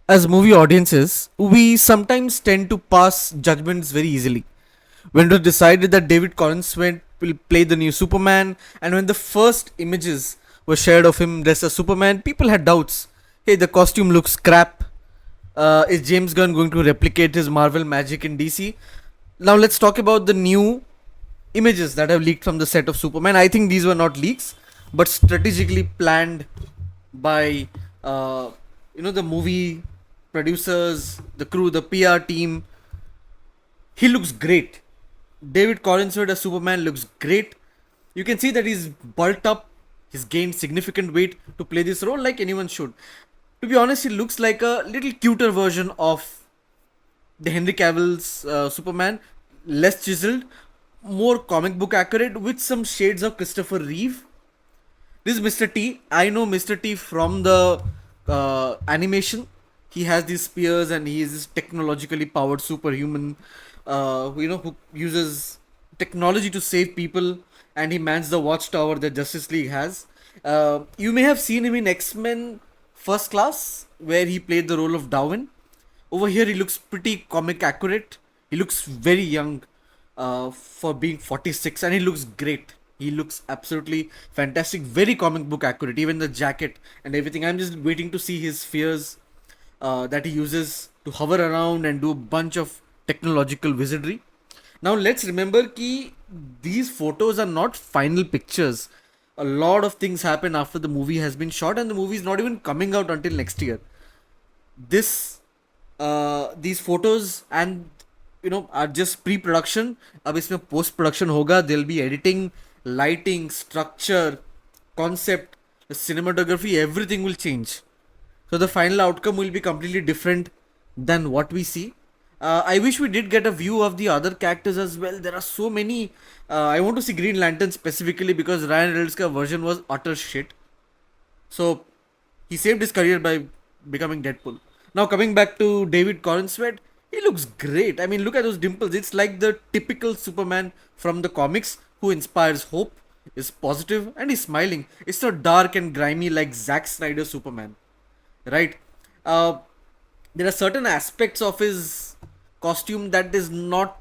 As movie audiences, we sometimes tend to pass judgments very easily. When it was decided that David Corenswet will play the new Superman, and when the first images were shared of him dressed as Superman, people had doubts. Hey, the costume looks crap. Is James Gunn going to replicate his Marvel magic in DC? Now let's talk about the new images that have leaked from the set of Superman. I think these were not leaks, but strategically planned by the movie producers, the crew, the PR team. He looks great. David Corenswet as Superman looks great. You can see that he's bulked up. He's gained significant weight to play this role like anyone should. To be honest, he looks like a little cuter version of the Henry Cavill's Superman, less chiseled, more comic book accurate, with some shades of Christopher Reeve. This is Mr. T. I know Mr. T from the animation. He has these spears and he is this technologically powered superhuman, who uses technology to save people, and he mans the watchtower that Justice League has. You may have seen him in X Men First Class, where he played the role of Darwin. Over here, he looks pretty comic accurate. He looks very young for being 46, and he looks great. He looks absolutely fantastic, very comic book accurate. Even the jacket and everything. I'm just waiting to see his spheres that he uses to hover around and do a bunch of technological wizardry. Now let's remember that these photos are not final pictures. A lot of things happen after the movie has been shot, and the movie is not even coming out until next year. This these photos and are just pre-production. अब इसमें post production होगा. There'll be editing, lighting, structure, concept, the cinematography, everything will change. So the final outcome will be completely different than what we see. I wish we did get a view of the other characters as well. There are so many. I want to see Green Lantern specifically because Ryan Reynolds' version was utter shit. So he saved his career by becoming Deadpool. Now coming back to David Corenswet, he looks great. I mean, look at those dimples. It's like the typical Superman from the comics who inspires hope, is positive, and is smiling. It's not dark and grimy like Zack Snyder's Superman, right? Uh, there are certain aspects of his costume that is not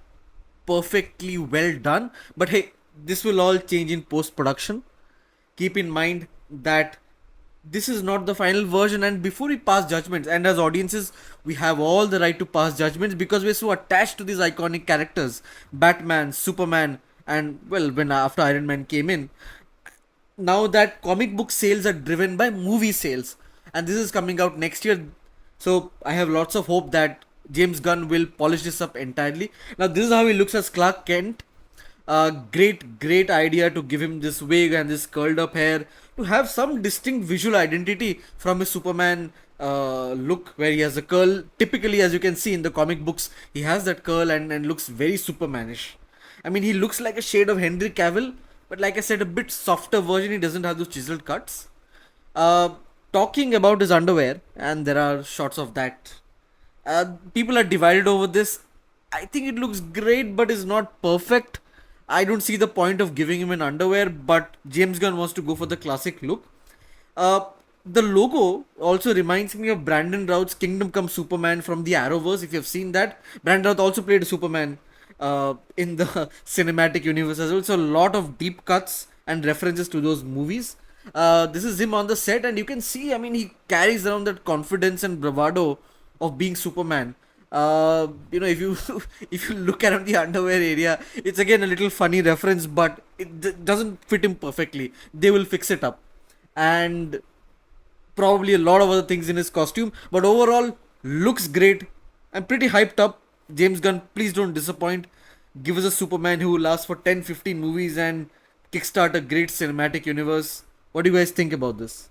perfectly well done, but hey, this will all change in post production. Keep in mind that this is not the final version, and before we pass judgments, and as audiences we have all the right to pass judgments because we're so attached to these iconic characters, Batman, Superman, and well, when after Iron Man came in, now that comic book sales are driven by movie sales, and this is coming out next year. So I have lots of hope that James Gunn will polish this up entirely. Now this is how he looks as Clark Kent. Great idea to give him this wig and this curled up hair to have some distinct visual identity from his Superman look, where he has a curl. Typically, as you can see in the comic books, he has that curl and looks very Supermanish. I mean, he looks like a shade of Henry Cavill, but like I said, a bit softer version. He doesn't have those chiseled cuts. Uh, Talking about his underwear, and there are shots of that. People are divided over this. I think it looks great, but is not perfect. I don't see the point of giving him an underwear, but James Gunn wants to go for the classic look. Uh, the logo also reminds me of Brandon Routh's Kingdom Come Superman from the Arrowverse. If you've seen that, Brandon Routh also played Superman in the cinematic universe as well. So a lot of deep cuts and references to those movies. This is him on the set, and you can see. I mean, he carries around that confidence and bravado of being Superman. If you if you look around the underwear area, it's again a little funny reference, but it doesn't fit him perfectly. They will fix it up, and probably a lot of other things in his costume. But overall, looks great. I'm pretty hyped up. James Gunn, please don't disappoint. Give us a Superman who lasts for 10, 15 movies and kickstart a great cinematic universe. What do you guys think about this?